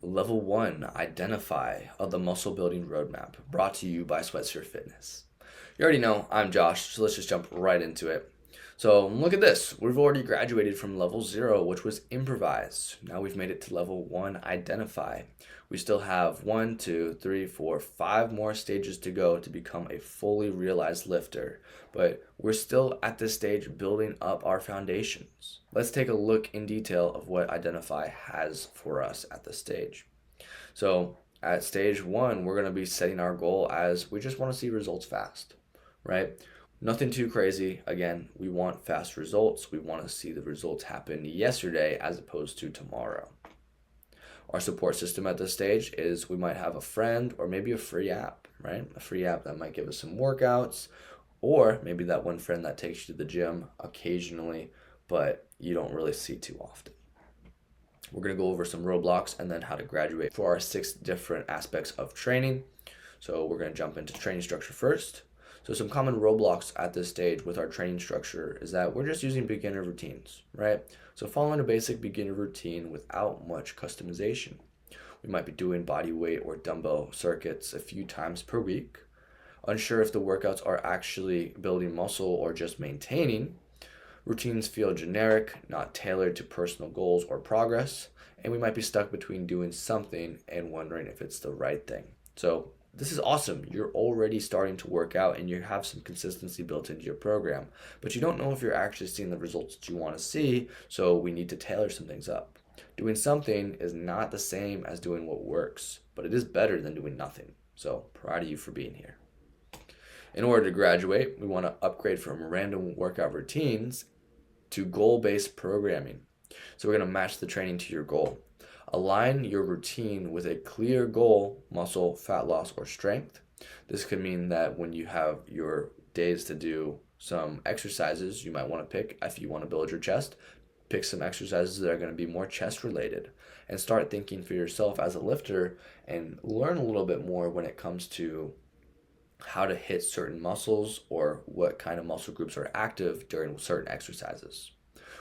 Level 1, Identify of the Muscle Building Roadmap, brought to you by Sweatsphere Fitness. You already know I'm Josh, so let's just jump right into it. So look at this. We've already graduated from level 0, which was improvise. Now we've made it to level 1, Identify. We still have 1, 2, 3, 4, 5 more stages to go to become a fully realized lifter. But we're still at this stage building up our foundations. Let's take a look in detail of what Identify has for us at this stage. So at stage 1, we're going to be setting our goal as we just want to see results fast, right? Nothing too crazy. Again, we want fast results. We want to see the results happen yesterday as opposed to tomorrow. Our support system at this stage is we might have a friend or maybe a free app, right? A free app that might give us some workouts, or maybe that one friend that takes you to the gym occasionally, but you don't really see too often. We're going to go over some roadblocks and then how to graduate for our 6 different aspects of training. So we're going to jump into training structure first. So some common roadblocks at this stage with our training structure is that we're just using beginner routines, right? So following a basic beginner routine without much customization. We might be doing body weight or dumbbell circuits a few times per week. Unsure if the workouts are actually building muscle or just maintaining. Routines feel generic, not tailored to personal goals or progress, and we might be stuck between doing something and wondering if it's the right thing. So this is awesome. You're already starting to work out and you have some consistency built into your program, but you don't know if you're actually seeing the results that you want to see, so we need to tailor some things up. Doing something is not the same as doing what works, but it is better than doing nothing. So proud of you for being here. In order to graduate, we want to upgrade from random workout routines to goal-based programming. So we're going to match the training to your goal. Align your routine with a clear goal, muscle, fat loss, or strength. This could mean that when you have your days to do some exercises, you might want to pick, if you want to build your chest, pick some exercises that are going to be more chest related and start thinking for yourself as a lifter and learn a little bit more when it comes to how to hit certain muscles or what kind of muscle groups are active during certain exercises.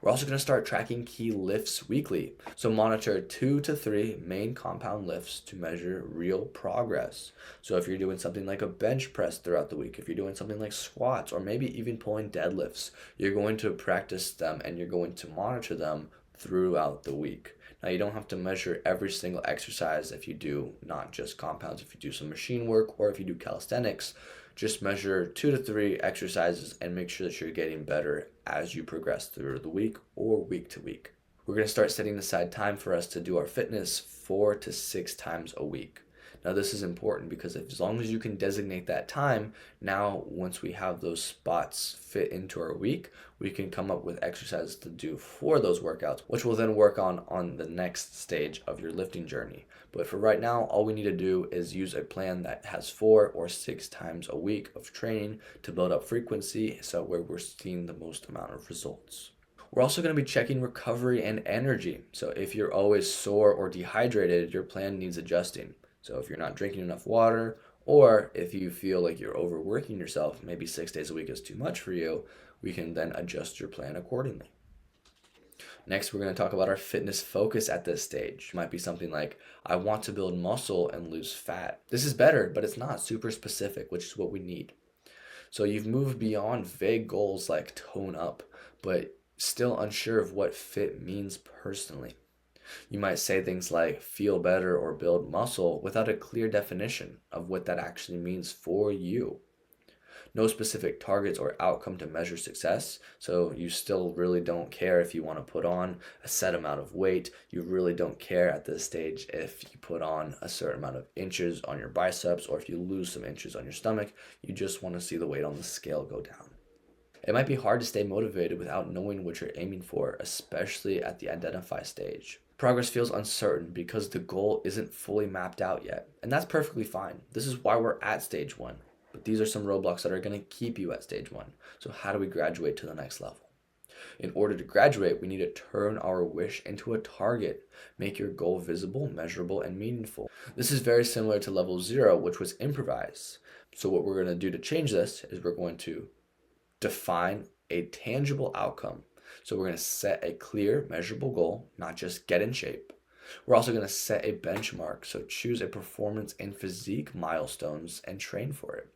We're also going to start tracking key lifts weekly. So monitor 2 to 3 main compound lifts to measure real progress. So if you're doing something like a bench press throughout the week, if you're doing something like squats or maybe even pulling deadlifts, you're going to practice them and you're going to monitor them throughout the week. Now, you don't have to measure every single exercise if you do not just compounds, if you do some machine work or if you do calisthenics. Just measure 2 to 3 exercises and make sure that you're getting better as you progress through the week or week to week. We're going to start setting aside time for us to do our fitness 4 to 6 times a week. Now, this is important because as long as you can designate that time, now once we have those spots fit into our week, we can come up with exercises to do for those workouts, which we'll then work on the next stage of your lifting journey. But for right now, all we need to do is use a plan that has 4 or 6 times a week of training to build up frequency so where we're seeing the most amount of results. We're also going to be checking recovery and energy. So if you're always sore or dehydrated, your plan needs adjusting. So if you're not drinking enough water, or if you feel like you're overworking yourself, maybe 6 days a week is too much for you, we can then adjust your plan accordingly. Next, we're going to talk about our fitness focus at this stage. It might be something like, I want to build muscle and lose fat. This is better, but it's not super specific, which is what we need. So you've moved beyond vague goals like tone up, but still unsure of what fit means personally. You might say things like feel better or build muscle without a clear definition of what that actually means for you. No specific targets or outcome to measure success, so you still really don't care if you want to put on a set amount of weight. You really don't care at this stage if you put on a certain amount of inches on your biceps or if you lose some inches on your stomach. You just want to see the weight on the scale go down. It might be hard to stay motivated without knowing what you're aiming for, especially at the identify stage. Progress feels uncertain because the goal isn't fully mapped out yet, and that's perfectly fine. This is why we're at stage 1, but these are some roadblocks that are going to keep you at stage 1. So how do we graduate to the next level? In order to graduate, we need to turn our wish into a target. Make your goal visible, measurable, and meaningful. This is very similar to level 0, which was improvise. So what we're going to do to change this is we're going to define a tangible outcome. So we're going to set a clear, measurable goal, not just get in shape. We're also going to set a benchmark. So choose a performance and physique milestones and train for it.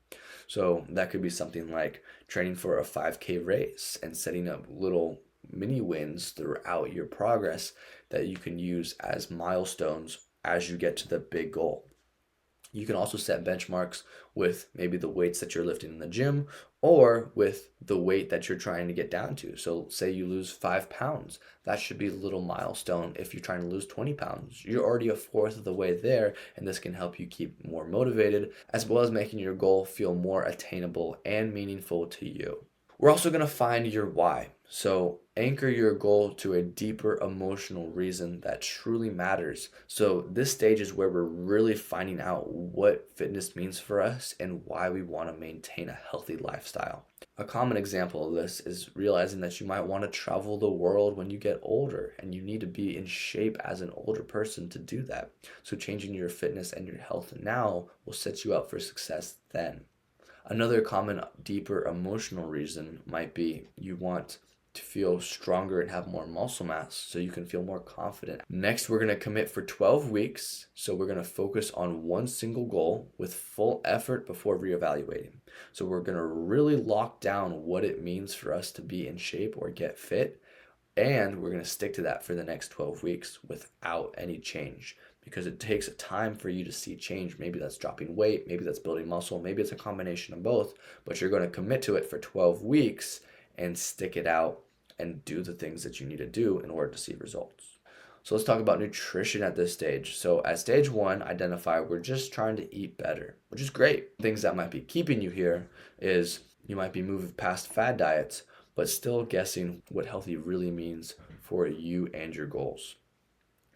So that could be something like training for a 5K race and setting up little mini wins throughout your progress that you can use as milestones as you get to the big goal. You can also set benchmarks with maybe the weights that you're lifting in the gym or with the weight that you're trying to get down to. So, say you lose 5 pounds, that should be a little milestone. If you're trying to lose 20 pounds, you're already a fourth of the way there, and this can help you keep more motivated as well as making your goal feel more attainable and meaningful to you. We're also going to find your why. So, anchor your goal to a deeper emotional reason that truly matters. So, this stage is where we're really finding out what fitness means for us and why we want to maintain a healthy lifestyle. A common example of this is realizing that you might want to travel the world when you get older and you need to be in shape as an older person to do that. So, changing your fitness and your health now will set you up for success then. Another common, deeper emotional reason might be you want to feel stronger and have more muscle mass so you can feel more confident. Next, we're going to commit for 12 weeks. So we're going to focus on one single goal with full effort before reevaluating. So we're going to really lock down what it means for us to be in shape or get fit. And we're going to stick to that for the next 12 weeks without any change because it takes time for you to see change. Maybe that's dropping weight, maybe that's building muscle, maybe it's a combination of both, but you're going to commit to it for 12 weeks and stick it out and do the things that you need to do in order to see results. So let's talk about nutrition at this stage. So at stage 1, identify we're just trying to eat better, which is great. Things that might be keeping you here is you might be moving past fad diets, but still guessing what healthy really means for you and your goals.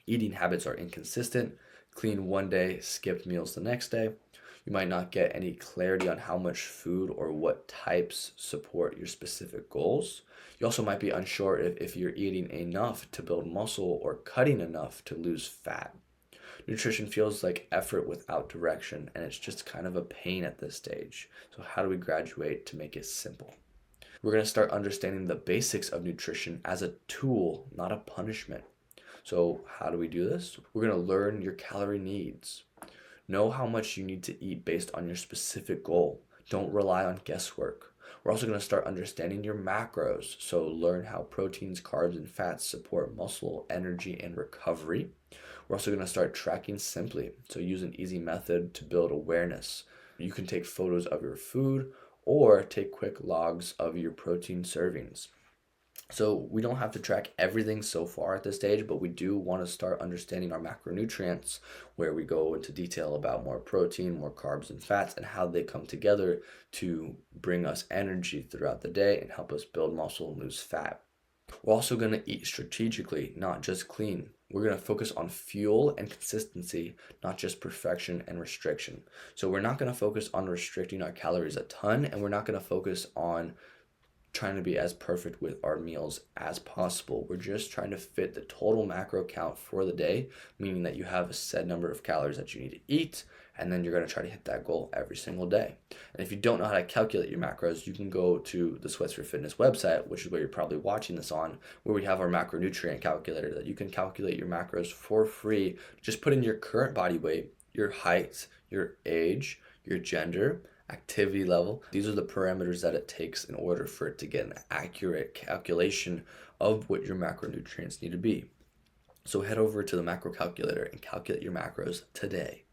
Eating habits are inconsistent, clean one day, skip meals the next day. You might not get any clarity on how much food or what types support your specific goals. You also might be unsure if you're eating enough to build muscle or cutting enough to lose fat. Nutrition feels like effort without direction, and it's just kind of a pain at this stage. So how do we graduate to make it simple? We're going to start understanding the basics of nutrition as a tool, not a punishment. So how do we do this? We're going to learn your calorie needs. Know how much you need to eat based on your specific goal. Don't rely on guesswork. We're also going to start understanding your macros. So learn how proteins, carbs, and fats support muscle, energy, and recovery. We're also going to start tracking simply. So use an easy method to build awareness. You can take photos of your food or take quick logs of your protein servings. So we don't have to track everything so far at this stage, but we do want to start understanding our macronutrients, where we go into detail about more protein, more carbs and fats, and how they come together to bring us energy throughout the day and help us build muscle and lose fat. We're also going to eat strategically, not just clean. We're going to focus on fuel and consistency, not just perfection and restriction. So we're not going to focus on restricting our calories a ton, and we're not going to focus on trying to be as perfect with our meals as possible. We're just trying to fit the total macro count for the day, meaning that you have a set number of calories that you need to eat, and then you're going to try to hit that goal every single day. And if you don't know how to calculate your macros, you can go to the Sweats for Fitness website, which is where you're probably watching this on, where we have our macronutrient calculator that you can calculate your macros for free. Just put in your current body weight, your height, your age, your gender, activity level. These are the parameters that it takes in order for it to get an accurate calculation of what your macronutrients need to be. So head over to the macro calculator and calculate your macros today.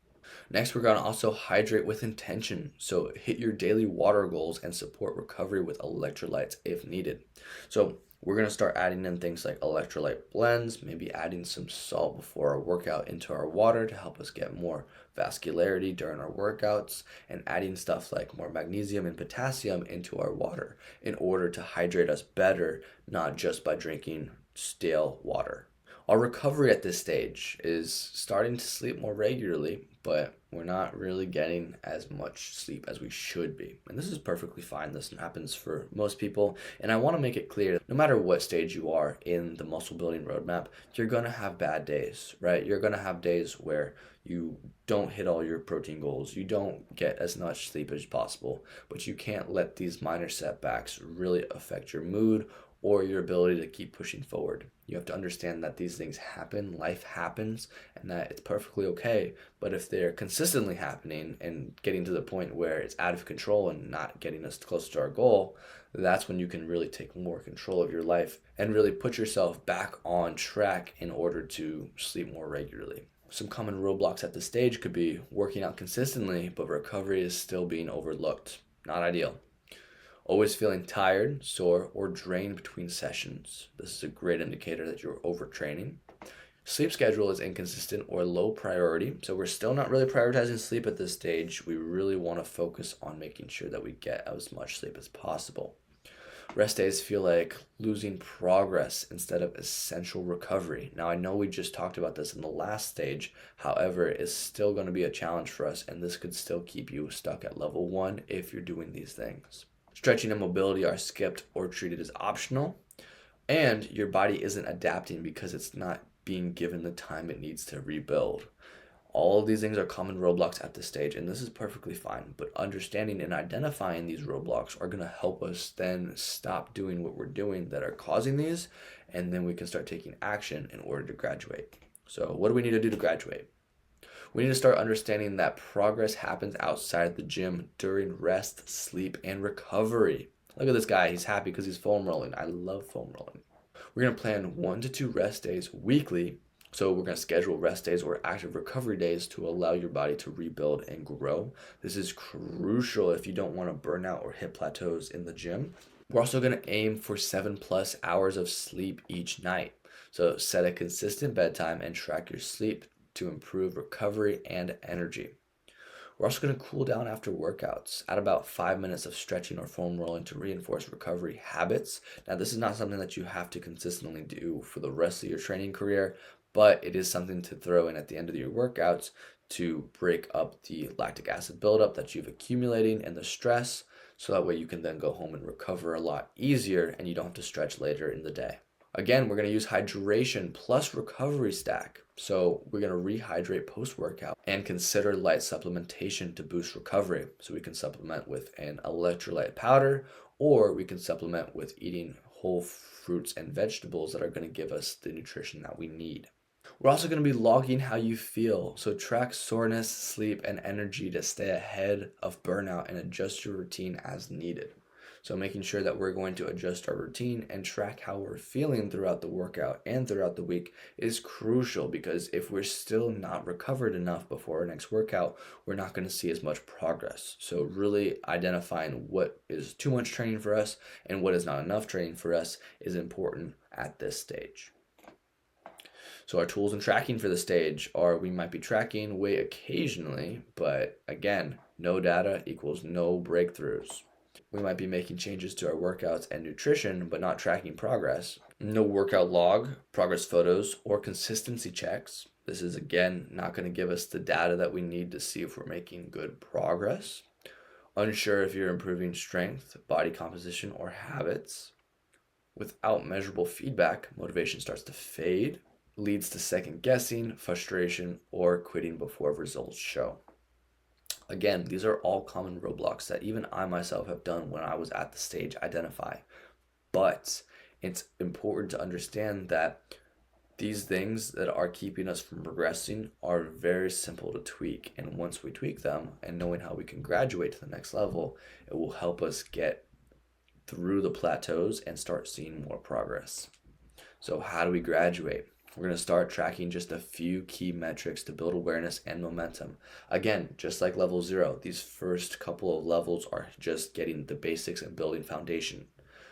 Next, we're going to also hydrate with intention. So hit your daily water goals and support recovery with electrolytes if needed. So we're going to start adding in things like electrolyte blends, maybe adding some salt before our workout into our water to help us get more vascularity during our workouts, and adding stuff like more magnesium and potassium into our water in order to hydrate us better, not just by drinking stale water. Our recovery at this stage is starting to sleep more regularly, but we're not really getting as much sleep as we should be. And this is perfectly fine. This happens for most people. And I want to make it clear, no matter what stage you are in the muscle building roadmap, you're going to have bad days, right? You're going to have days where you don't hit all your protein goals. You don't get as much sleep as possible, but you can't let these minor setbacks really affect your mood or your ability to keep pushing forward. You have to understand that these things happen, life happens, and that it's perfectly okay. But if they're consistently happening and getting to the point where it's out of control and not getting us closer to our goal, that's when you can really take more control of your life and really put yourself back on track in order to sleep more regularly. Some common roadblocks at this stage could be working out consistently, but recovery is still being overlooked. Not ideal. Always feeling tired, sore, or drained between sessions. This is a great indicator that you're overtraining. Sleep schedule is inconsistent or low priority, so we're still not really prioritizing sleep at this stage. We really want to focus on making sure that we get as much sleep as possible. Rest days feel like losing progress instead of essential recovery. Now, I know we just talked about this in the last stage, however, it's still going to be a challenge for us, and this could still keep you stuck at level 1 if you're doing these things. Stretching and mobility are skipped or treated as optional, and your body isn't adapting because it's not being given the time it needs to rebuild. All of these things are common roadblocks at this stage, and this is perfectly fine. But understanding and identifying these roadblocks are going to help us then stop doing what we're doing that are causing these, and then we can start taking action in order to graduate. So what do we need to do to graduate? We need to start understanding that progress happens outside the gym during rest, sleep, and recovery. Look at this guy. He's happy because he's foam rolling. I love foam rolling. We're going to plan 1 to 2 rest days weekly. So we're going to schedule rest days or active recovery days to allow your body to rebuild and grow. This is crucial if you don't want to burn out or hit plateaus in the gym. We're also going to aim for 7+ hours of sleep each night. So set a consistent bedtime and track your sleep to improve recovery and energy. We're also going to cool down after workouts. Add about 5 minutes of stretching or foam rolling to reinforce recovery habits. Now, this is not something that you have to consistently do for the rest of your training career, but it is something to throw in at the end of your workouts to break up the lactic acid buildup that you've accumulating and the stress, so that way you can then go home and recover a lot easier and you don't have to stretch later in the day. Again, we're going to use hydration plus recovery stack. So we're going to rehydrate post-workout and consider light supplementation to boost recovery. So we can supplement with an electrolyte powder, or we can supplement with eating whole fruits and vegetables that are going to give us the nutrition that we need. We're also going to be logging how you feel. So track soreness, sleep, and energy to stay ahead of burnout and adjust your routine as needed. So making sure that we're going to adjust our routine and track how we're feeling throughout the workout and throughout the week is crucial, because if we're still not recovered enough before our next workout, we're not going to see as much progress. So really identifying what is too much training for us and what is not enough training for us is important at this stage. So our tools and tracking for the stage are, we might be tracking weight occasionally, but again, no data equals no breakthroughs. We might be making changes to our workouts and nutrition, but not tracking progress. No workout log, progress photos, or consistency checks. This is, again, not going to give us the data that we need to see if we're making good progress. Unsure if you're improving strength, body composition, or habits. Without measurable feedback, motivation starts to fade, leads to second guessing, frustration, or quitting before results show. Again, these are all common roadblocks that even I myself have done when I was at the stage identify. But it's important to understand that these things that are keeping us from progressing are very simple to tweak. And once we tweak them and knowing how we can graduate to the next level, it will help us get through the plateaus and start seeing more progress. So how do we graduate? We're going to start tracking just a few key metrics to build awareness and momentum. Again, just like level 0, these first couple of levels are just getting the basics and building foundation.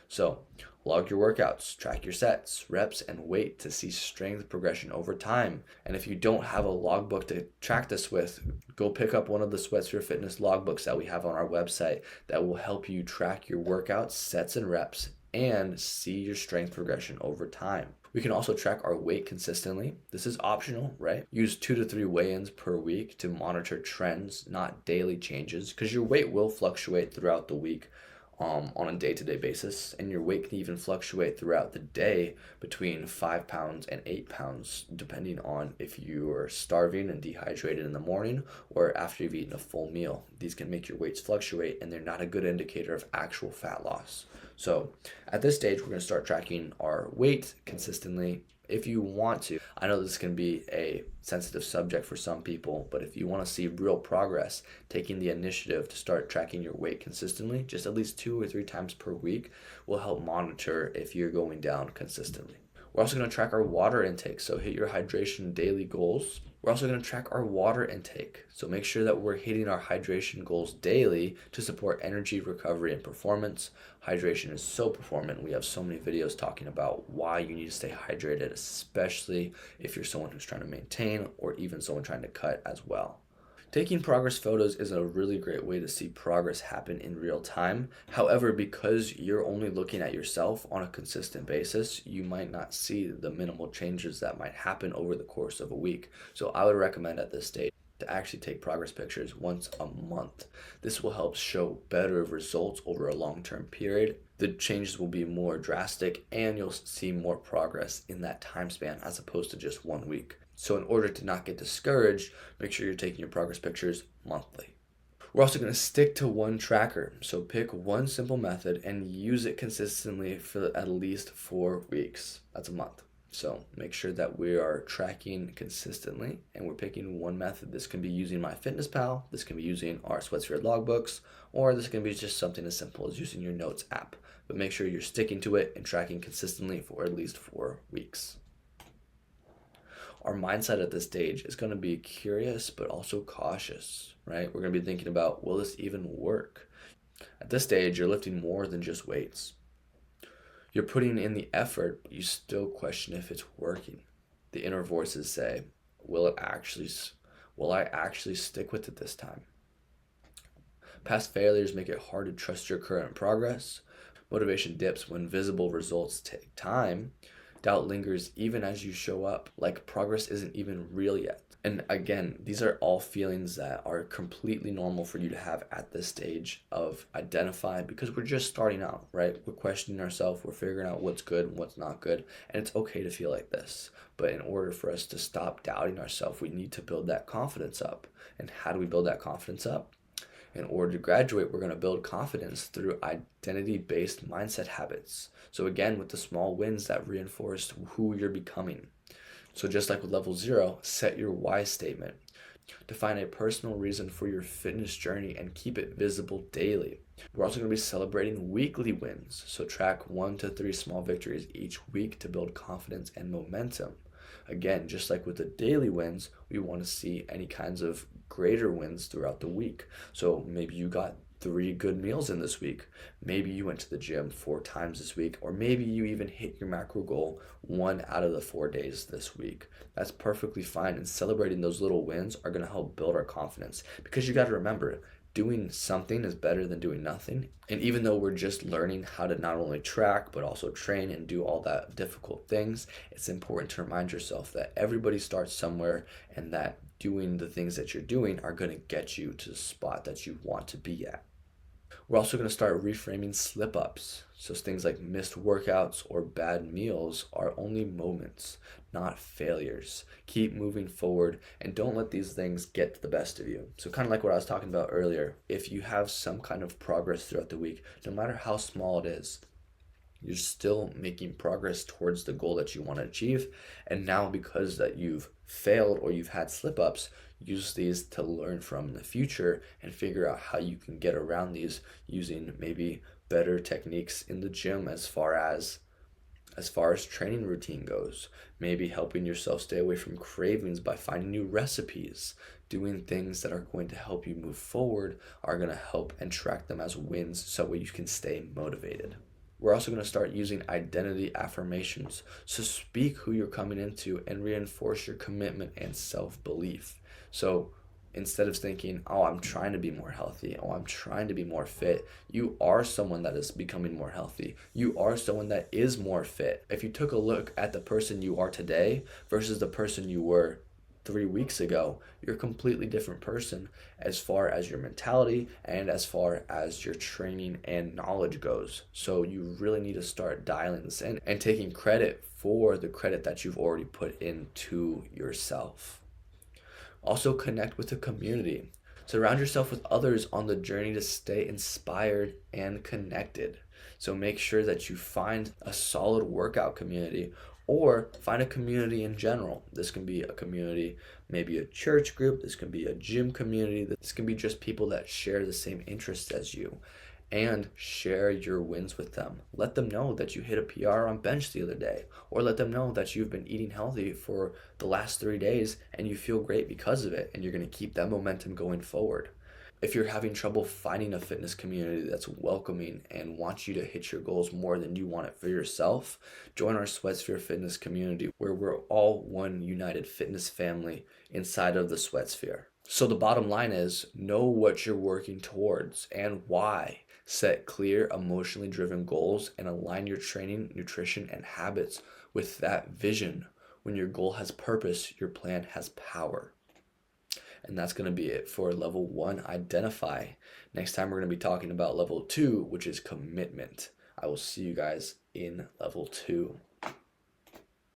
So log your workouts, track your sets, reps, and weight to see strength progression over time. And if you don't have a logbook to track this with, go pick up one of the Sweatsphere Fitness logbooks that we have on our website that will help you track your workouts, sets, and reps, and see your strength progression over time. We can also track our weight consistently. This is optional, right? Use 2 to 3 weigh-ins per week to monitor trends, not daily changes, because your weight will fluctuate throughout the week on a day-to-day basis, and your weight can even fluctuate throughout the day between 5 pounds and 8 pounds, depending on if you are starving and dehydrated in the morning or after you've eaten a full meal. These can make your weights fluctuate, and they're not a good indicator of actual fat loss. So at this stage, we're going to start tracking our weight consistently if you want to. I know this can be a sensitive subject for some people, but if you want to see real progress, taking the initiative to start tracking your weight consistently, just at least 2 or 3 times per week, will help monitor if you're going down consistently. We're also going to track our water intake, so hit your hydration daily goals. We're also going to track our water intake, so make sure that we're hitting our hydration goals daily to support energy, recovery, and performance. Hydration is so performant. We have so many videos talking about why you need to stay hydrated, especially if you're someone who's trying to maintain or even someone trying to cut as well. Taking progress photos is a really great way to see progress happen in real time. However, because you're only looking at yourself on a consistent basis, you might not see the minimal changes that might happen over the course of a week. So I would recommend at this stage to actually take progress pictures once a month. This will help show better results over a long-term period. The changes will be more drastic and you'll see more progress in that time span as opposed to just 1 week. So in order to not get discouraged, make sure you're taking your progress pictures monthly. We're also going to stick to one tracker. So pick one simple method and use it consistently for at least 4 weeks. That's a month. So make sure that we are tracking consistently and we're picking one method. This can be using MyFitnessPal, this can be using our Sweatsphere logbooks, or this can be just something as simple as using your notes app. But make sure you're sticking to it and tracking consistently for at least 4 weeks. Our mindset at this stage is going to be curious but also cautious, right? We're going to be thinking about, will this even work? At this stage, you're lifting more than just weights. You're putting in the effort, but you still question if it's working. The inner voices say, will I actually stick with it this time? Past failures make it hard to trust your current progress. Motivation dips when visible results take time. Doubt lingers even as you show up, like progress isn't even real yet. And again, these are all feelings that are completely normal for you to have at this stage of identify, because we're just starting out, right? We're questioning ourselves, we're figuring out what's good and what's not good, and it's okay to feel like this. But in order for us to stop doubting ourselves, we need to build that confidence up. And how do we build that confidence up? In order to graduate, we're going to build confidence through identity-based mindset habits. So again, with the small wins that reinforce who you're becoming. So just like with level 0, set your why statement. Define a personal reason for your fitness journey and keep it visible daily. We're also going to be celebrating weekly wins. So track 1 to 3 small victories each week to build confidence and momentum. Again, just like with the daily wins, we want to see any kinds of greater wins throughout the week. So maybe you got 3 good meals in this week. Maybe you went to the gym 4 times this week, or maybe you even hit your macro goal 1 out of the 4 days this week. That's perfectly fine, and celebrating those little wins are going to help build our confidence, because you got to remember, doing something is better than doing nothing. And even though we're just learning how to not only track, but also train and do all that difficult things, it's important to remind yourself that everybody starts somewhere, and that doing the things that you're doing are going to get you to the spot that you want to be at. We're also going to start reframing slip-ups. So things like missed workouts or bad meals are only moments, not failures. Keep moving forward and don't let these things get the best of you. So kind of like what I was talking about earlier, if you have some kind of progress throughout the week, no matter how small it is, you're still making progress towards the goal that you want to achieve. And now, because that you've failed or you've had slip-ups, use these to learn from in the future and figure out how you can get around these using maybe better techniques in the gym as far as training routine goes. Maybe helping yourself stay away from cravings by finding new recipes. Doing things that are going to help you move forward are going to help and track them as wins so you can stay motivated. We're also going to start using identity affirmations. So speak who you're coming into and reinforce your commitment and self-belief. So instead of thinking, oh, I'm trying to be more healthy, oh, I'm trying to be more fit, you are someone that is becoming more healthy. You are someone that is more fit. If you took a look at the person you are today versus the person you were 3 weeks ago, you're a completely different person as far as your mentality and as far as your training and knowledge goes. So you really need to start dialing this in and taking credit for the credit that you've already put into yourself. Also, connect with the community. Surround yourself with others on the journey to stay inspired and connected. So make sure that you find a solid workout community or find a community in general. This can be a community, maybe a church group, this can be a gym community, this can be just people that share the same interests as you, and share your wins with them. Let them know that you hit a PR on bench the other day, or let them know that you've been eating healthy for the last 3 days and you feel great because of it, and you're going to keep that momentum going forward. If you're having trouble finding a fitness community that's welcoming and wants you to hit your goals more than you want it for yourself, join our Sweatsphere Fitness community, where we're all one united fitness family inside of the Sweatsphere. So the bottom line is, know what you're working towards and why. Set clear, emotionally driven goals and align your training, nutrition, and habits with that vision. When your goal has purpose, your plan has power. And that's going to be it for level 1, identify. Next time we're going to be talking about level 2, which is commitment. I will see you guys in level 2.